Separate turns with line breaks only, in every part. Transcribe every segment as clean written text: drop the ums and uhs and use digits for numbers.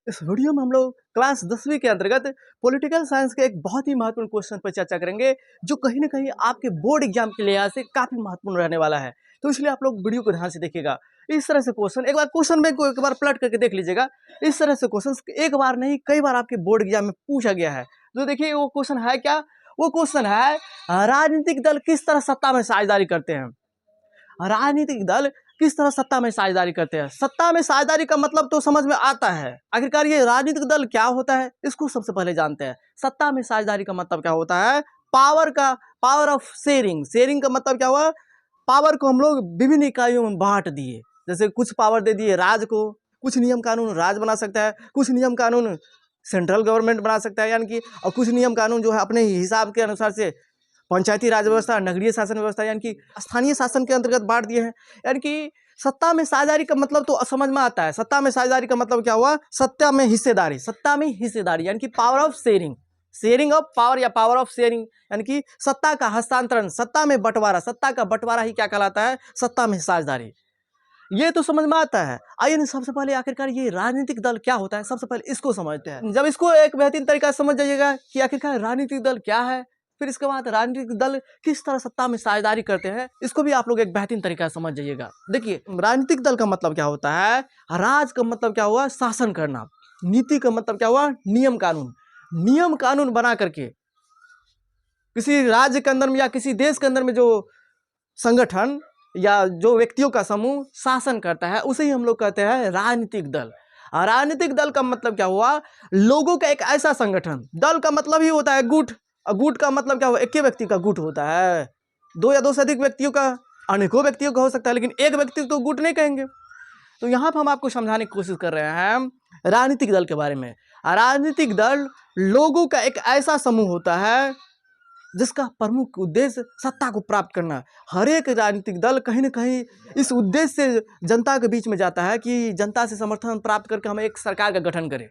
इस वीडियो में हम लोग क्लास 10वीं के अंतर्गत पॉलिटिकल साइंस के एक बहुत ही महत्वपूर्ण क्वेश्चन पर चर्चा करेंगे, जो कहीं ना कहीं आपके बोर्ड एग्जाम के लिहाज से काफी महत्वपूर्ण रहने वाला है। तो इसलिए आप लोग वीडियो को ध्यान से देखिएगा। इस तरह से क्वेश्चन एक बार क्वेश्चन बैंक को एक बार पलट करके देख लीजिएगा। इस तरह से क्वेश्चन एक बार नहीं कई बार आपके बोर्ड एग्जाम में पूछा गया है। तो देखिए वो क्वेश्चन है क्या। वो क्वेश्चन है, राजनीतिक दल किस तरह सत्ता में साझेदारी करते हैं। राजनीतिक दल किस तरह सत्ता में साझेदारी करते हैं। सत्ता में साझेदारी का मतलब तो समझ में आता है, आखिरकार ये राजनीतिक दल क्या होता है इसको सबसे पहले जानते हैं। सत्ता में साझेदारी का मतलब क्या होता है, पावर ऑफ शेयरिंग। शेयरिंग का मतलब क्या हुआ, पावर को हम लोग विभिन्न इकाइयों में बांट दिए। जैसे कुछ पावर दे दिए राज को, कुछ नियम कानून राज बना सकता है, कुछ नियम कानून सेंट्रल गवर्नमेंट बना सकता है, यानी कि और कुछ नियम कानून जो है अपने हिसाब के अनुसार से पंचायती राज व्यवस्था, नगरीय शासन व्यवस्था यानी कि स्थानीय शासन के अंतर्गत बांट दिए हैं। यानी कि सत्ता में साझेदारी का मतलब तो समझ में आता है। सत्ता में साझेदारी का मतलब क्या हुआ, सत्ता में हिस्सेदारी। सत्ता में हिस्सेदारी यानी कि power of sharing, sharing of power या पावर ऑफ शेयरिंग, यानी कि सत्ता का हस्तांतरण, सत्ता में बंटवारा। सत्ता का बंटवारा ही क्या कहलाता है, सत्ता में साझेदारी। ये तो समझ में आता है। आइए सबसे पहले आखिरकार ये राजनीतिक दल क्या होता है, सबसे पहले इसको समझते हैं। जब इसको एक बेहतरीन तरीका से समझ जाइएगा कि आखिरकार राजनीतिक दल क्या है, फिर इसके बाद राजनीतिक दल किस तरह सत्ता में साझेदारी करते हैं, इसको भी आप लोग एक बेहतरीन तरीका से समझ जाइएगा। देखिए राजनीतिक दल का मतलब क्या होता है, राज का मतलब क्या हुआ, शासन करना। नीति का मतलब क्या हुआ, नियम कानून। नियम कानून बना करके किसी राज्य के अंदर में या किसी देश के अंदर में जो संगठन या जो व्यक्तियों का समूह शासन करता है, उसे ही हम लोग कहते हैं राजनीतिक दल। और राजनीतिक दल का मतलब क्या हुआ, लोगों का एक ऐसा संगठन। दल का मतलब ही होता है गुट, और गुट का मतलब क्या हुआ, एक ही व्यक्ति का गुट होता है। दो या दो से अधिक व्यक्तियों का, अनेकों व्यक्तियों का हो सकता है, लेकिन एक व्यक्ति तो गुट नहीं कहेंगे। तो यहाँ पर हम आपको समझाने की कोशिश कर रहे हैं राजनीतिक दल के बारे में। राजनीतिक दल लोगों का एक ऐसा समूह होता है जिसका प्रमुख उद्देश्य सत्ता को प्राप्त करना। हर एक राजनीतिक दल कहीं ना कहीं इस उद्देश्य से जनता के बीच में जाता है कि जनता से समर्थन प्राप्त करके हम एक सरकार का गठन करें।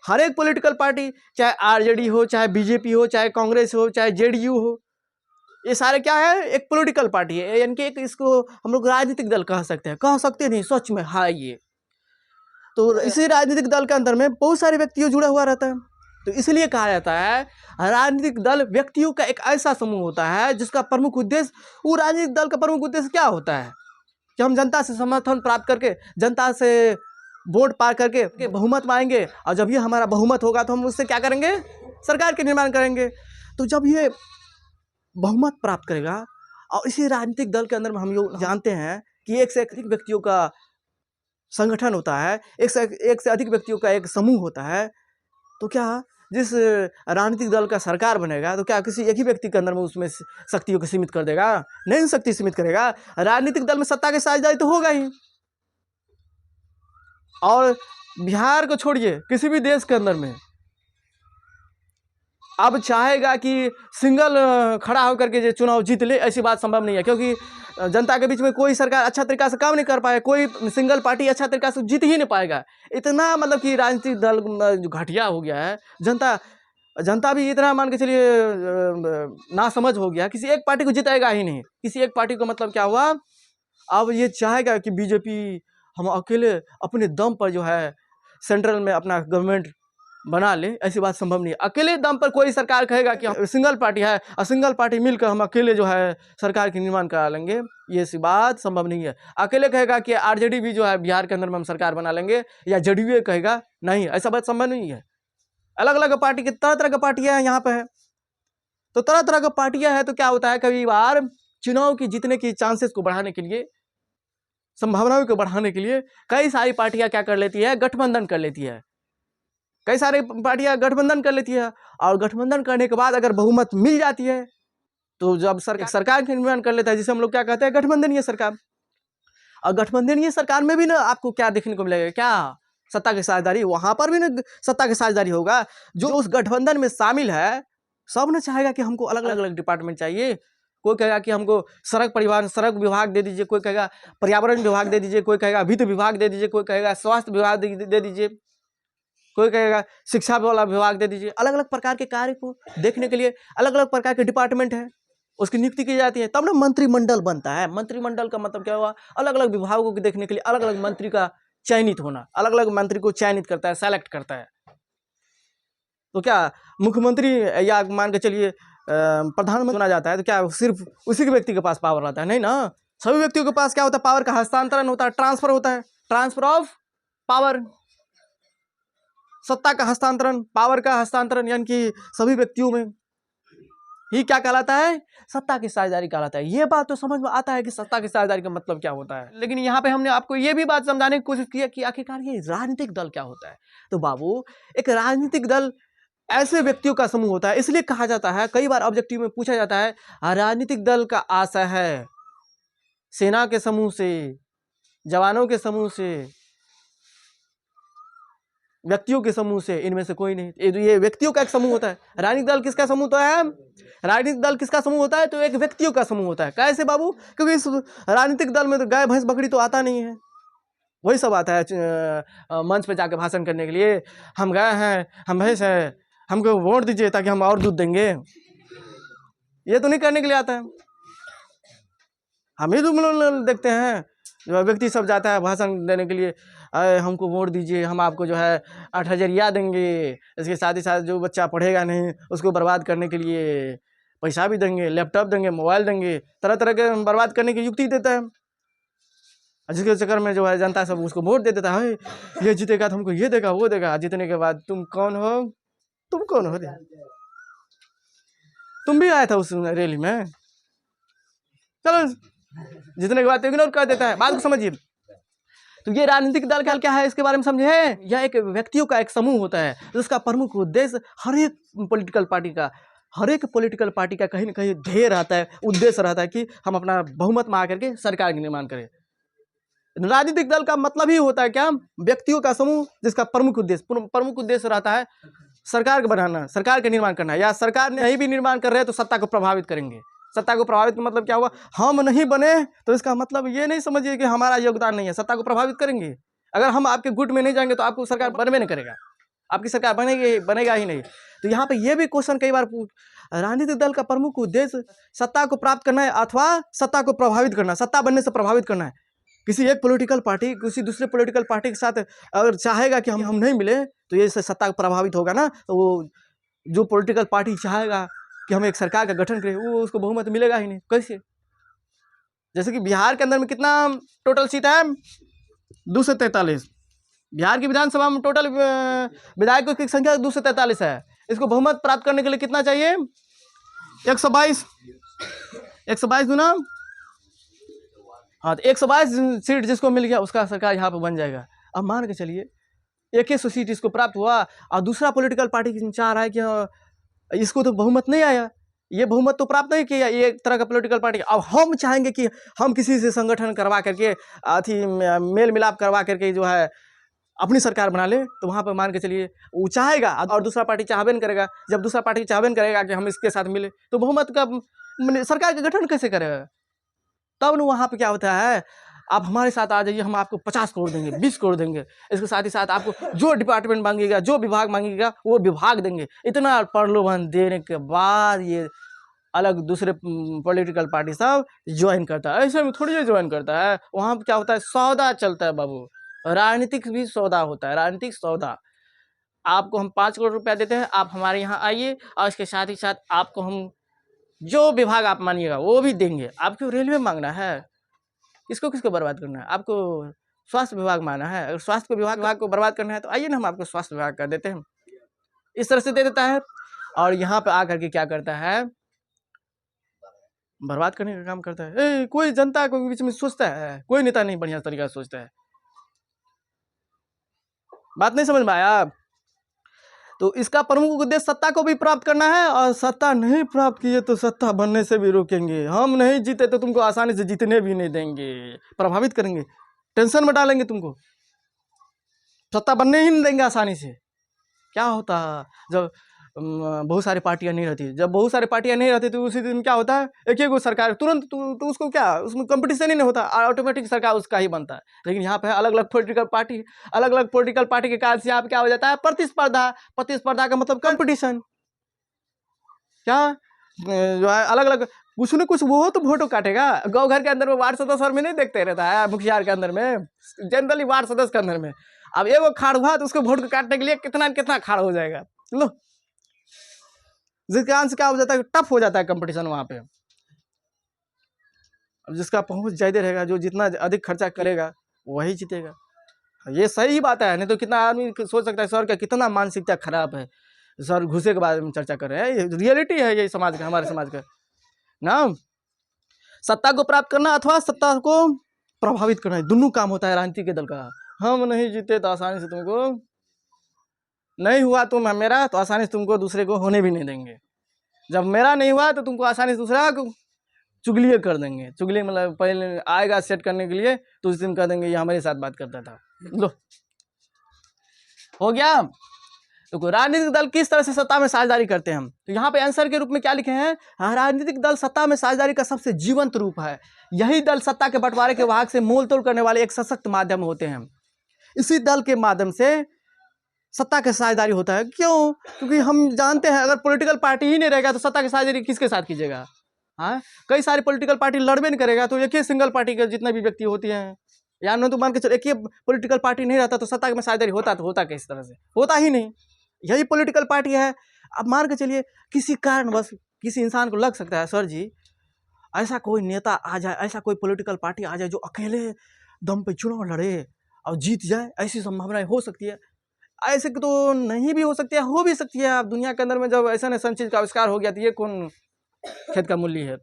हर एक पॉलिटिकल पार्टी, चाहे आरजेडी हो, चाहे बीजेपी हो, चाहे कांग्रेस हो, चाहे जेडीयू हो, ये सारे क्या है, एक पॉलिटिकल पार्टी है। यानी कि एक इसको हम लोग राजनीतिक दल कह सकते हैं, कह सकते नहीं, सच में हाँ ये। तो इसी राजनीतिक दल के अंदर में बहुत सारे व्यक्तियों जुड़ा हुआ रहता है। तो इसलिए कहा जाता है राजनीतिक दल व्यक्तियों का एक ऐसा समूह होता है जिसका प्रमुख उद्देश्य, वो राजनीतिक दल का प्रमुख उद्देश्य क्या होता है कि हम जनता से समर्थन प्राप्त करके, जनता से वोट पार करके बहुमत मांगेंगे, और जब ये हमारा बहुमत होगा तो हम उससे क्या करेंगे, सरकार के निर्माण करेंगे। तो जब ये बहुमत प्राप्त करेगा, और इसी राजनीतिक दल के अंदर में हम लोग जानते हैं कि एक से अधिक व्यक्तियों का संगठन होता है, एक से अधिक व्यक्तियों का एक समूह होता है। तो क्या जिस राजनीतिक दल का सरकार बनेगा, तो क्या किसी एक ही व्यक्ति के अंदर में उसमें शक्तियों को सीमित कर देगा? नहीं, शक्ति सीमित करेगा। राजनीतिक दल में सत्ता की साझेदारी तो होगा ही। और बिहार को छोड़िए, किसी भी देश के अंदर में अब चाहेगा कि सिंगल खड़ा होकर के जो चुनाव जीत ले, ऐसी बात संभव नहीं है, क्योंकि जनता के बीच में कोई सरकार अच्छा तरीका से काम नहीं कर पाए, कोई सिंगल पार्टी अच्छा तरीका से जीत ही नहीं पाएगा। इतना मतलब कि राजनीतिक दल जो घटिया हो गया है, जनता भी इतना मान के चलिए ना समझ हो गया, किसी एक पार्टी को जिताएगा ही नहीं। किसी एक पार्टी को मतलब क्या हुआ, अब ये चाहेगा कि बीजेपी हम अकेले अपने दम पर जो है सेंट्रल में अपना गवर्नमेंट बना ले, ऐसी बात संभव नहीं है। अकेले दम पर कोई सरकार कहेगा कि हम सिंगल पार्टी है और सिंगल पार्टी मिलकर हम अकेले जो है सरकार के निर्माण करा लेंगे, ये सी बात संभव नहीं है। अकेले कहेगा कि आरजेडी भी जो है बिहार के अंदर में हम सरकार बना लेंगे, या जेडीयू कहेगा, नहीं, ऐसा बात संभव नहीं है। अलग अलग पार्टी के तरह तरह की पार्टियां यहाँ पे है। तो तरह तरह की पार्टियां हैं, तो क्या होता है, कई बार चुनाव की जीतने की चांसेस को बढ़ाने के लिए, संभावनाओं को बढ़ाने के लिए कई सारी पार्टियां क्या कर लेती है, गठबंधन कर लेती है। कई सारी पार्टियां गठबंधन कर लेती है, और गठबंधन करने के बाद अगर बहुमत मिल जाती है, तो जब सरकार के निर्माण कर लेता है, जिसे हम लोग क्या कहते हैं, गठबंधनीय सरकार। और गठबंधनीय सरकार में भी ना आपको क्या देखने को मिलेगा, क्या सत्ता की साझेदारी, वहां पर भी ना सत्ता की साझेदारी होगा। जो उस गठबंधन में शामिल है, सब ने चाहेगा कि हमको अलग अलग डिपार्टमेंट चाहिए। कोई कहेगा कि हमको सड़क विभाग दे दीजिए, कोई कहेगा पर्यावरण विभाग दे दीजिए, कोई कहेगा वित्त विभाग दे दीजिए, कोई कहेगा स्वास्थ्य विभाग दे दीजिए, कोई कहेगा शिक्षा वाला विभाग दे दीजिए। अलग अलग प्रकार के कार्य को देखने के लिए अलग अलग प्रकार के डिपार्टमेंट है, उसकी नियुक्ति की जाती है, तब ना मंत्रिमंडल बनता है। मंत्रिमंडल का मतलब क्या हुआ, अलग अलग विभागों को देखने के लिए अलग अलग मंत्री का चयनित होना, अलग अलग मंत्री को चयनित करता है, सेलेक्ट करता है। तो क्या मुख्यमंत्री या मान के चलिए प्रधानमंत्री चुना जाता है तो क्या सिर्फ उसी के व्यक्ति के पास पावर रहता है? नहीं ना, सभी व्यक्तियों के पास क्या होता है? पावर का हस्तांतरण होता है, ट्रांसफर होता है, ट्रांसफर ऑफ पावर, सत्ता का हस्तांतरण, पावर का हस्तांतरण, यानी कि सभी व्यक्तियों में ही क्या कहलाता है? सत्ता की साझेदारी कहलाता है। ये बात तो समझ में आता है कि सत्ता की साझेदारी का मतलब क्या होता है, लेकिन यहाँ पे हमने आपको ये भी बात समझाने की कोशिश की है कि आखिरकार ये राजनीतिक दल क्या होता है। तो बाबू, एक राजनीतिक दल ऐसे व्यक्तियों का समूह होता है, इसलिए कहा जाता है, कई बार ऑब्जेक्टिव में पूछा जाता है, राजनीतिक दल का आशय है सेना के समूह से, जवानों के समूह से, व्यक्तियों के समूह से, इनमें से कोई नहीं। ये व्यक्तियों का एक समूह होता है। राजनीतिक दल किसका समूह होता है? राजनीतिक दल किसका समूह होता है? तो एक व्यक्तियों का समूह होता है। कैसे बाबू? क्योंकि इस राजनीतिक दल में तो गाय भैंस बकरी तो आता नहीं है, वही सब आता है मंच पे जाके भाषण करने के लिए, हम गाय हैं, हम भैंस हैं, हमको वोट दीजिए ताकि हम और दूध देंगे। ये तो नहीं करने के लिए आता है। हम ही तो देखते हैं जो व्यक्ति सब जाता है भाषण देने के लिए, हमको वोट दीजिए, हम आपको जो है 8,000 देंगे, इसके साथ ही साथ जो बच्चा पढ़ेगा नहीं उसको बर्बाद करने के लिए पैसा भी देंगे, लैपटॉप देंगे, मोबाइल देंगे, तरह तरह के बर्बाद करने की युक्ति देता है। जिसके चक्कर में जो है जनता सब उसको वोट दे देता है, ये जीतेगा तो हमको ये देगा वो देगा। जीतने के बाद तुम कौन हो? तुम कौन हो? तुम भी आया था उस रैली में? चलो, जीतने के बाद तो इग्नोर कर देता है। बात को समझिए। तो ये राजनीतिक दल का क्या है, इसके बारे में समझे हैं? यह एक व्यक्तियों का एक समूह होता है जिसका प्रमुख उद्देश्य हर एक पॉलिटिकल पार्टी का कहीं ना कहीं ध्येय रहता है, उद्देश्य रहता है कि हम अपना बहुमत में आकर के सरकार का निर्माण करें। राजनीतिक दल का मतलब ही होता है क्या? व्यक्तियों का समूह जिसका प्रमुख उद्देश्य रहता है सरकार को बनाना, सरकार का निर्माण करना, या सरकार नहीं भी निर्माण कर रहे हैं तो सत्ता को प्रभावित करेंगे। सत्ता को प्रभावित का मतलब क्या हुआ? हम नहीं बने तो इसका मतलब ये नहीं समझिए कि हमारा योगदान नहीं है, सत्ता को प्रभावित करेंगे। अगर हम आपके गुट में नहीं जाएंगे तो आपको सरकार बनबे नहीं करेगा, आपकी सरकार बनेगा ही नहीं। तो यहाँ पे ये भी क्वेश्चन कई बार, राजनीतिक दल का प्रमुख उद्देश्य सत्ता को प्राप्त करना है अथवा सत्ता को प्रभावित करना, सत्ता बनने से प्रभावित करना है। किसी एक पॉलिटिकल पार्टी किसी दूसरे पॉलिटिकल पार्टी के साथ अगर चाहेगा कि हम नहीं मिले तो ये सत्ता प्रभावित होगा ना, तो वो जो पॉलिटिकल पार्टी चाहेगा कि हम एक सरकार का गठन करें, वो उसको बहुमत मिलेगा ही नहीं। कैसे? जैसे कि बिहार के अंदर में कितना टोटल सीट है? 243। बिहार की विधानसभा में टोटल विधायकों की संख्या 243 है। इसको बहुमत प्राप्त करने के लिए कितना चाहिए? 122। 122 गुना, हाँ, तो 122 सीट जिसको मिल गया उसका सरकार यहाँ पर बन जाएगा। अब मान के चलिए 100 सीट इसको प्राप्त हुआ और दूसरा पॉलिटिकल पार्टी चाह रहा है कि इसको तो बहुमत नहीं आया, ये बहुमत तो प्राप्त नहीं किया, ये एक तरह का पॉलिटिकल पार्टी। अब हम चाहेंगे कि हम किसी से संगठन करवा करके मेल मिलाप करवा करके जो है अपनी सरकार बना ले, तो वहाँ पर मान के चलिए वो चाहेगा और दूसरा पार्टी चाहबे नहीं करेगा। जब दूसरा पार्टी चाहबे नहीं करेगा कि हम इसके साथ मिले तो बहुमत का सरकार का गठन कैसे करेगा? तब न वहाँ पे क्या होता है, आप हमारे साथ आ जाइए, हम आपको 50 करोड़ देंगे, 20 करोड़ देंगे, इसके साथ ही साथ आपको जो डिपार्टमेंट मांगेगा, जो विभाग मांगेगा वो विभाग देंगे। इतना प्रलोभन देने के बाद ये अलग दूसरे पॉलिटिकल पार्टी सब ज्वाइन करता है। ऐसे में थोड़ी ज्वाइन करता है, वहाँ पर क्या होता है, सौदा चलता है बाबू। राजनीतिक भी सौदा होता है, राजनीतिक सौदा। आपको हम 5 करोड़ रुपया देते हैं, आप हमारे यहाँ आइए और इसके साथ ही साथ आपको हम जो विभाग आप मानिएगा वो भी देंगे। आपको रेलवे मांगना है, किसको बर्बाद करना है? आपको स्वास्थ्य विभाग मांगना है, अगर स्वास्थ्य विभाग को बर्बाद करना है तो आइए ना, हम आपको स्वास्थ्य विभाग कर देते हैं। इस तरह से दे देता है और यहाँ पे आकर के क्या करता है, बर्बाद करने का काम करता है। कोई जनता के बीच में सोचता है? कोई नेता नहीं बढ़िया तरीका से सोचता है। बात नहीं समझ में आया? तो इसका प्रमुख उद्देश्य सत्ता को भी प्राप्त करना है, और सत्ता नहीं प्राप्त किए तो सत्ता बनने से भी रोकेंगे। हम नहीं जीते तो तुमको आसानी से जीतने भी नहीं देंगे, प्रभावित करेंगे, टेंशन में डालेंगे तुमको, सत्ता बनने ही नहीं देंगे आसानी से। क्या होता जब बहुत सारी पार्टियां नहीं रहती, जब बहुत सारी पार्टियां नहीं रहती तो उसी दिन क्या होता है, एक ही सरकार तुरंत तो उसको क्या, उसमें कंपटीशन ही नहीं होता, ऑटोमेटिक सरकार उसका ही बनता है। लेकिन यहाँ पे अलग अलग पॉलिटिकल पार्टी के कारण से यहाँ पे क्या हो जाता है, प्रतिस्पर्धा का मतलब कंपटीशन। क्या जो है अलग अलग कुछ न कुछ वो तो वोटो काटेगा। गाँव घर के अंदर में वार्ड सदस्य में नहीं देखते रहता है, मुखिया के अंदर में, जनरली वार्ड सदस्य के अंदर में। अब ये वो खाड़ हुआ तो उसको वोट को काटने के लिए कितना कितना खाड़ हो जाएगा। लो, जिसके अंश क्या हो जाता है, टफ हो जाता है कंपटीशन वहाँ पे। अब जिसका पहुँच ज़्यादा रहेगा, जो जितना अधिक खर्चा करेगा वही जीतेगा। ये सही बात है, नहीं तो कितना आदमी सोच सकता है सर का कितना मानसिकता खराब है, सर घुसे के बारे में चर्चा कर रहे हैं। ये रियलिटी है, ये समाज का, हमारे समाज का ना। सत्ता को प्राप्त करना अथवा सत्ता को प्रभावित करना, दोनों काम होता है राजनीति के दल का। हम नहीं जीते तो आसानी से तुमको नहीं हुआ, तुम मेरा तो आसानी से तुमको दूसरे को होने भी नहीं देंगे। जब मेरा नहीं हुआ तो तुमको आसानी से दूसरा को चुगली कर देंगे। चुगली मतलब पहले आएगा सेट करने के लिए तो उस दिन कह देंगे ये हमारे साथ बात करता था। लो, हो गया। तो राजनीतिक दल किस तरह से सत्ता में साझेदारी करते हैं हम, तो यहाँ पे आंसर के रूप में क्या लिखे हैं, राजनीतिक दल सत्ता में साझेदारी का सबसे जीवंत रूप है। यही दल सत्ता के बंटवारे के वाहक से मोल तोल करने वाले एक सशक्त माध्यम होते हैं। इसी दल के माध्यम से सत्ता की साझेदारी होता है। क्यों? क्योंकि हम जानते हैं अगर पॉलिटिकल पार्टी ही नहीं रहेगा तो सत्ता की साझेदारी किसके साथ कीजिएगा। हाँ, कई सारी पॉलिटिकल पार्टी लड़बे नहीं करेगा तो एक ही सिंगल पार्टी के जितने भी व्यक्ति होती हैं, या न तो मान के चलो एक ही पॉलिटिकल पार्टी नहीं रहता तो सत्ता में साझेदारी होता तो होता किस तरह से, होता ही नहीं। यही पॉलिटिकल पार्टी है। अब मान के चलिए किसी कारण बस किसी इंसान को लग सकता है सर जी ऐसा कोई नेता आ जाए, ऐसा कोई पॉलिटिकल पार्टी आ जाए जो अकेले दम पे चुनाव लड़े और जीत जाए, ऐसी संभावनाएं हो सकती है। ऐसे तो नहीं भी हो सकती है, हो भी सकती है। अब दुनिया के अंदर में जब ऐसा न चीज का आविष्कार हो गया तो ये कौन खेत का मूल्य है।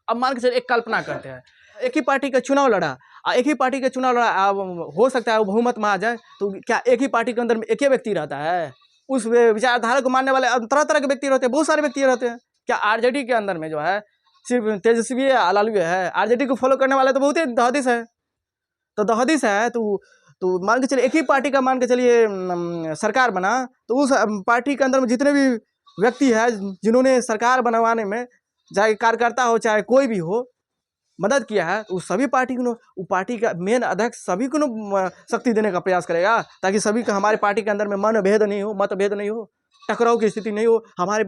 अब मान के चलिए एक कल्पना करते हैं, एक ही पार्टी का चुनाव लड़ा, एक ही पार्टी का चुनाव लड़ा, हो सकता है वो बहुमत में आ जाए, तो क्या एक ही पार्टी के अंदर में एक ही व्यक्ति रहता है? उस विचारधारा को मानने वाले तरह तरह के व्यक्ति रहते हैं, बहुत सारे व्यक्ति रहते हैं। क्या आरजेडी के अंदर में जो है सिर्फ तेजस्वी है, लालू है? आरजेडी को फॉलो करने वाले तो बहुत ही दहदिश है। तो दहदिश है तो मान के चलिए एक ही पार्टी का मान के चलिए सरकार बना, तो उस पार्टी के अंदर में जितने भी व्यक्ति है जिन्होंने सरकार बनवाने में, चाहे कार्यकर्ता हो चाहे कोई भी हो, मदद किया है, तो सभी पार्टी को पार्टी का मेन अध्यक्ष सभी को शक्ति देने का प्रयास करेगा, ताकि सभी का हमारे पार्टी के अंदर में मनभेद नहीं हो, मतभेद नहीं हो, टकराव की स्थिति नहीं हो, हमारे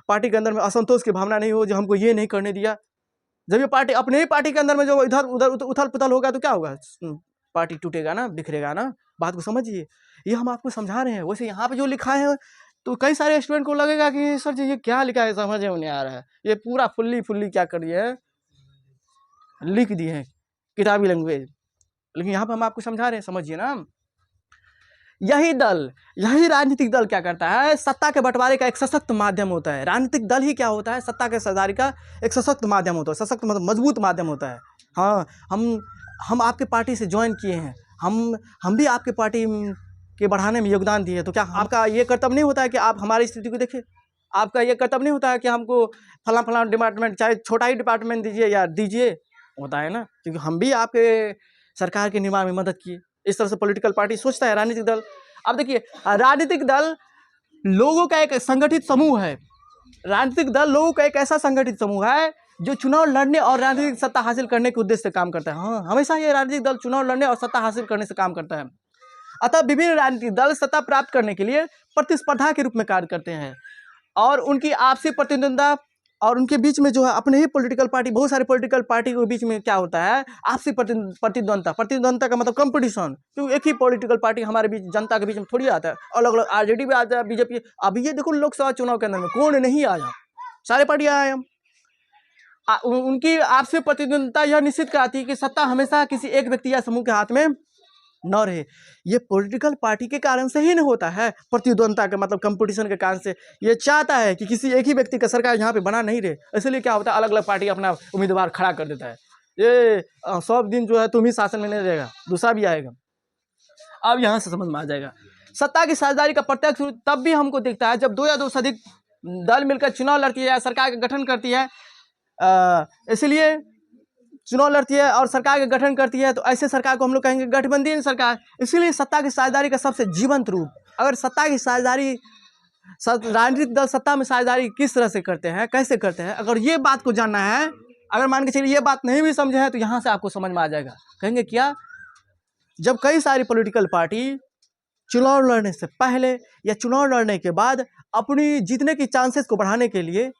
पार्टी के अंदर में असंतोष की भावना नहीं हो जो हमको ये नहीं करने दिया। जब ये पार्टी अपने ही पार्टी के अंदर में जो इधर उधर उथल पुथल होगा तो क्या होगा, पार्टी टूटेगा ना, बिखरेगा ना। बात को समझिए, ये हम आपको समझा रहे हैं। वैसे यहाँ पे जो लिखा है तो कई सारे स्टूडेंट को लगेगा कि सर जी ये क्या लिखा है, समझ में नहीं आ रहा है, ये पूरा फुल्ली क्या कर दिए है, लिख दिए हैं किताबी लैंग्वेज। लेकिन यहाँ पर हम आपको समझा रहे हैं, समझिए ना। यही राजनीतिक दल क्या करता है, सत्ता के बंटवारे का एक सशक्त माध्यम होता है। राजनीतिक दल ही क्या होता है, सत्ता के साझेदारी का एक सशक्त माध्यम होता है। सशक्त मतलब मजबूत माध्यम होता है। हाँ, हम आपके पार्टी से ज्वाइन किए हैं, हम भी आपके पार्टी के बढ़ाने में योगदान दिए, तो क्या आपका ये कर्तव्य नहीं होता है कि आप हमारी स्थिति को देखें? आपका ये कर्तव्य नहीं होता है कि हमको फला डिपार्टमेंट, चाहे छोटा ही डिपार्टमेंट दीजिए या दीजिए, होता है ना, क्योंकि हम भी आपके सरकार के निर्माण में मदद किए। इस तरह से पॉलिटिकल पार्टी सोचता है, राजनीतिक दल। अब देखिए, राजनीतिक दल लोगों का एक संगठित समूह है। राजनीतिक दल लोगों का एक ऐसा संगठित समूह है जो चुनाव लड़ने और राजनीतिक सत्ता हासिल करने के उद्देश्य से काम करता है। हाँ, हमेशा ये राजनीतिक दल चुनाव लड़ने और सत्ता हासिल करने से काम करता है। अतः विभिन्न राजनीतिक दल सत्ता प्राप्त करने के लिए प्रतिस्पर्धा के रूप में कार्य करते हैं, और उनकी आपसी प्रतिद्वंद्विता और उनके बीच में जो है अपने ही पॉलिटिकल पार्टी, बहुत सारे पॉलिटिकल पार्टी के बीच में क्या होता है, आपसी प्रतिद्वंद्विता का मतलब कंपटीशन। क्योंकि एक ही पॉलिटिकल पार्टी हमारे बीच, जनता के बीच में थोड़ी आता है, अलग अलग आरजेडी भी आता है, बीजेपी। अभी ये देखो लोकसभा चुनाव के अंदर में कौन नहीं आया, सारे पार्टी आए। उनकी आपसी प्रतिद्वंद्विता यह निश्चित कराती है कि सत्ता हमेशा किसी एक व्यक्ति या समूह के हाथ में न रहे। ये पॉलिटिकल पार्टी के कारण से ही नहीं होता है, प्रतिद्वंद्विता के मतलब कंपटीशन के कारण से। ये चाहता है कि किसी एक ही व्यक्ति का सरकार यहाँ पे बना नहीं रहे, इसलिए क्या होता है, अलग अलग पार्टी अपना उम्मीदवार खड़ा कर देता है। ये सब दिन जो है तुम ही शासन में नहीं रहेगा, दूसरा भी आएगा। अब यहाँ से समझ में आ जाएगा, सत्ता की साझेदारी का प्रत्यक्ष तब भी हमको दिखता है जब दो या दो से अधिक दल मिलकर चुनाव लड़ती है या सरकार का गठन करती है। इसलिए चुनाव लड़ती है और सरकार का गठन करती है, तो ऐसे सरकार को हम लोग कहेंगे गठबंधन सरकार। इसीलिए सत्ता की साझेदारी का सबसे जीवंत रूप, अगर सत्ता की साझेदारी, राजनीतिक दल सत्ता में साझेदारी किस तरह से करते हैं, कैसे करते हैं, अगर ये बात को जानना है, अगर मान के चलिए ये बात नहीं भी समझे हैं तो यहाँ से आपको समझ में आ जाएगा। कहेंगे क्या, जब कई सारी पॉलिटिकल पार्टी चुनाव लड़ने से पहले या चुनाव लड़ने के बाद अपनी जीतने की चांसेस को बढ़ाने के लिए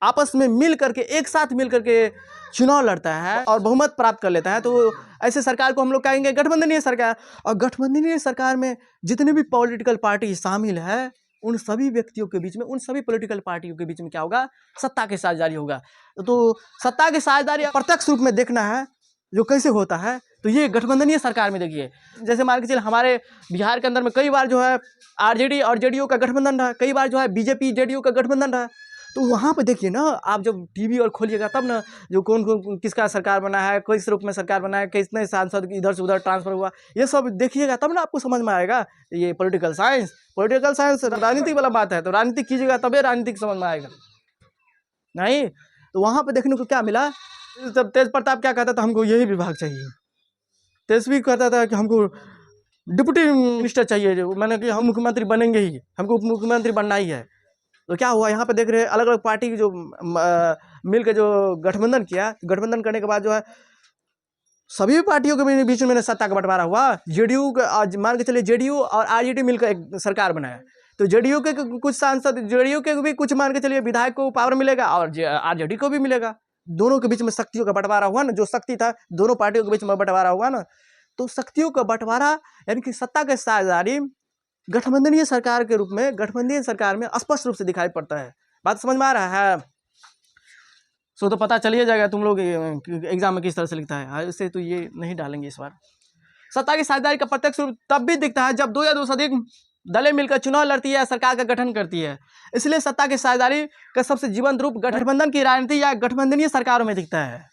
आपस में मिल करके, एक साथ मिल करके चुनाव लड़ता है और बहुमत प्राप्त कर लेता है, तो ऐसे सरकार को हम लोग कहेंगे गठबंधनीय सरकार। और गठबंधनीय सरकार में जितने भी पॉलिटिकल पार्टी शामिल है, उन सभी व्यक्तियों के बीच में, उन सभी पॉलिटिकल पार्टियों के बीच में क्या होगा, सत्ता की साझेदारी होगा। तो सत्ता की साझेदारी प्रत्यक्ष रूप में देखना है जो कैसे होता है, तो ये गठबंधनीय सरकार में देखिए, जैसे मान के चलिए हमारे बिहार के अंदर में कई बार जो है आरजेडी और जेडीयू का गठबंधन रहा, कई बार जो है बीजेपी जेडीयू का गठबंधन रहा। तो वहाँ पे देखिए ना, आप जब टीवी और खोलिएगा तब ना, जो कौन कौन किसका सरकार बना है, किस रूप में सरकार बना है, कितने सांसद इधर से उधर ट्रांसफर हुआ, ये सब देखिएगा तब ना आपको समझ में आएगा। ये पॉलिटिकल साइंस राजनीति वाला बात है, तो राजनीति कीजिएगा तभी राजनीतिक समझ में आएगा। नहीं तो वहाँ पे देखने को क्या मिला, तब तेज प्रताप क्या कहता था, हमको यही विभाग चाहिए। तेजस्वी कहता था कि हमको डिप्टी मिनिस्टर चाहिए, जो मैंने कि हम मुख्यमंत्री बनेंगे ही, हमको उप मुख्यमंत्री बनना ही है। तो क्या हुआ, यहाँ पे देख रहे हैं अलग अलग पार्टी जो मिल के जो गठबंधन किया, गठबंधन करने के बाद जो है सभी पार्टियों के बीच में सत्ता का बंटवारा हुआ। जेडीयू मान के चलिए जेडीयू और आरजेडी मिलकर एक सरकार बनाया, तो जेडीयू के कुछ सांसद, जेडीयू के भी कुछ मान के चलिए विधायक को पावर मिलेगा और आरजेडी को भी मिलेगा। दोनों के बीच में शक्तियों का बंटवारा हुआ ना, जो शक्ति था दोनों पार्टियों के बीच में बंटवारा हुआ ना, तो शक्तियों का बंटवारा यानी कि सत्ता के साझेदारी गठबंधनीय सरकार के रूप में, गठबंधनीय सरकार में स्पष्ट रूप से दिखाई पड़ता है। बात समझ में आ रहा है? सो तो पता चलिए जाएगा तुम लोग एग्जाम में किस तरह से लिखता है, इससे तो ये नहीं डालेंगे इस बार। सत्ता की साझेदारी का प्रत्यक्ष रूप तब भी दिखता है जब दो या दो से अधिक दलें मिलकर चुनाव लड़ती है, सरकार का गठन करती है। इसलिए सत्ता की साझेदारी का सबसे जीवंत रूप गठबंधन की राजनीति या गठबंधनीय सरकारों में दिखता है।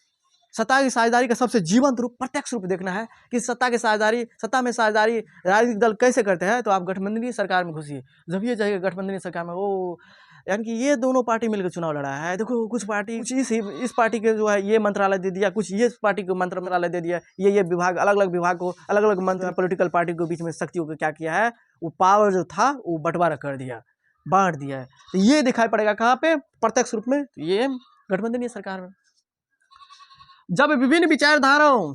सत्ता की साझेदारी का सबसे जीवंत रूप, प्रत्यक्ष रूप देखना है कि सत्ता में साझेदारी राजनीतिक दल कैसे करते हैं, तो आप गठबंधनीय सरकार में घुसिए, जब ये जाइए गठबंधनीय सरकार में, वो यानी कि ये दोनों पार्टी मिलकर चुनाव लड़ा है। देखो कुछ पार्टी इस पार्टी के जो है ये मंत्रालय दे दिया, कुछ ये पार्टी को मंत्रालय दे दिया, ये विभाग, अलग अलग विभाग को अलग अलग मंत्र पॉलिटिकल पार्टी के बीच में शक्तियों को क्या किया है, वो पावर जो था वो बंटवारा कर दिया, बांट दिया है। तो ये दिखाई पड़ेगा कहाँ पे, प्रत्यक्ष रूप में, ये गठबंधनीय सरकार में। जब विभिन्न विचारधाराओं,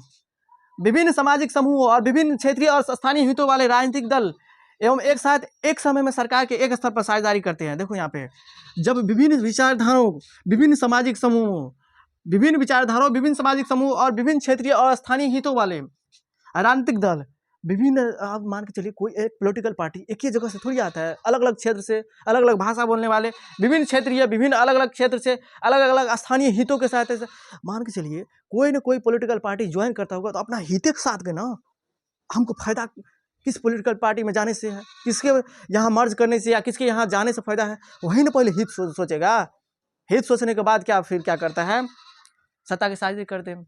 विभिन्न सामाजिक समूहों और विभिन्न क्षेत्रीय और स्थानीय हितों वाले राजनीतिक दल एवं एक साथ एक समय में सरकार के एक स्तर पर साझेदारी करते हैं। देखो यहाँ पे, जब विभिन्न विचारधाराओं, विभिन्न सामाजिक समूहों, विभिन्न सामाजिक समूह और विभिन्न क्षेत्रीय और स्थानीय हितों वाले राजनीतिक दल, विभिन्न, आप मान के चलिए कोई एक पॉलिटिकल पार्टी एक ही जगह से थोड़ी आता है, अलग अलग क्षेत्र से, अलग अलग भाषा बोलने वाले, विभिन्न क्षेत्रीय, विभिन्न अलग अलग क्षेत्र से, अलग अलग स्थानीय हितों के साथ, मान के चलिए कोई ना कोई पॉलिटिकल पार्टी ज्वाइन करता होगा, तो अपना हित के साथ के ना, हमको फायदा किस पॉलिटिकल पार्टी में जाने से है, किसके यहाँ मर्ज करने से या किसके यहाँ जाने से फायदा है, वही ना पहले हित सोचेगा। हित सोचने के बाद फिर क्या करता है, सत्ता की साझेदारी करते हैं।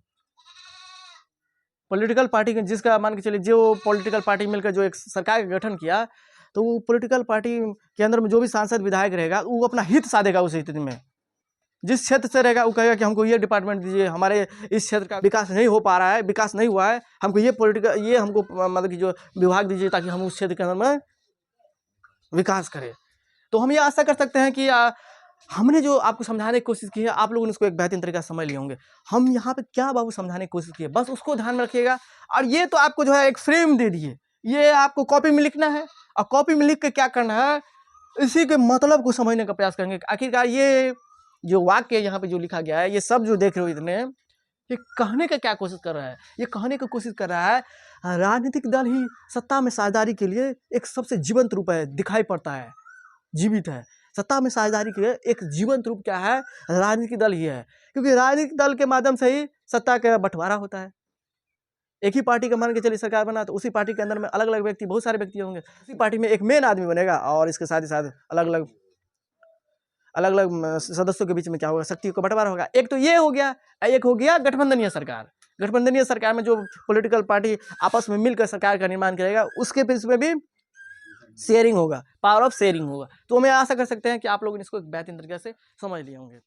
पॉलिटिकल पार्टी के जिसका मान के चलिए जो पॉलिटिकल पार्टी मिलकर जो एक सरकार का गठन किया, तो वो पॉलिटिकल पार्टी के अंदर में जो भी सांसद विधायक रहेगा वो अपना हित साधेगा उस स्थिति में। जिस क्षेत्र से रहेगा वो कहेगा कि हमको ये डिपार्टमेंट दीजिए, हमारे इस क्षेत्र का विकास नहीं हो पा रहा है, विकास नहीं हुआ है, हमको ये हमको मतलब कि जो विभाग दीजिए ताकि हम उस क्षेत्र के अंदर में विकास करें। तो हम ये आशा कर सकते हैं कि हमने जो आपको समझाने की कोशिश की है, आप लोगों ने उसको एक बेहतरीन तरीका से समझ लिए होंगे। हम यहाँ पे क्या बाबू समझाने की कोशिश की है, बस उसको ध्यान में रखिएगा। और ये तो आपको जो है एक फ्रेम दे दिए, ये आपको कॉपी में लिखना है, और कॉपी में लिख के क्या करना है, इसी के मतलब को समझने का प्रयास करेंगे। आखिरकार ये जो वाक्य यहाँ पे जो लिखा गया है, ये सब जो देख रहे हो इतने, ये कहने का क्या कोशिश कर रहा है, ये कहने की कोशिश कर रहा है राजनीतिक दल ही सत्ता में साझेदारी के लिए एक सबसे जीवंत रूप है, दिखाई पड़ता है, जीवित है। सत्ता में साझेदारी के लिए एक जीवंत रूप क्या है, राजनीतिक दल ही है, क्योंकि राजनीतिक दल के माध्यम से ही सत्ता का बंटवारा होता है। एक ही पार्टी का मान के चलिए सरकार बना, तो उसी पार्टी के अंदर में अलग अलग व्यक्ति, बहुत सारे व्यक्ति होंगे, उसी पार्टी में एक मेन आदमी बनेगा, और इसके साथ ही साथ अलग अलग सदस्यों के बीच में क्या होगा, शक्तियों का बंटवारा होगा। एक तो ये हो गया, एक हो गया गठबंधनीय सरकार। गठबंधनीय सरकार में जो पॉलिटिकल पार्टी आपस में मिलकर सरकार का निर्माण करेगा, उसके बीच में भी शेयरिंग होगा, पावर ऑफ शेयरिंग होगा। तो हमें आशा कर सकते हैं कि आप लोग इसको बेहतरीन तरीके से समझ लिए होंगे।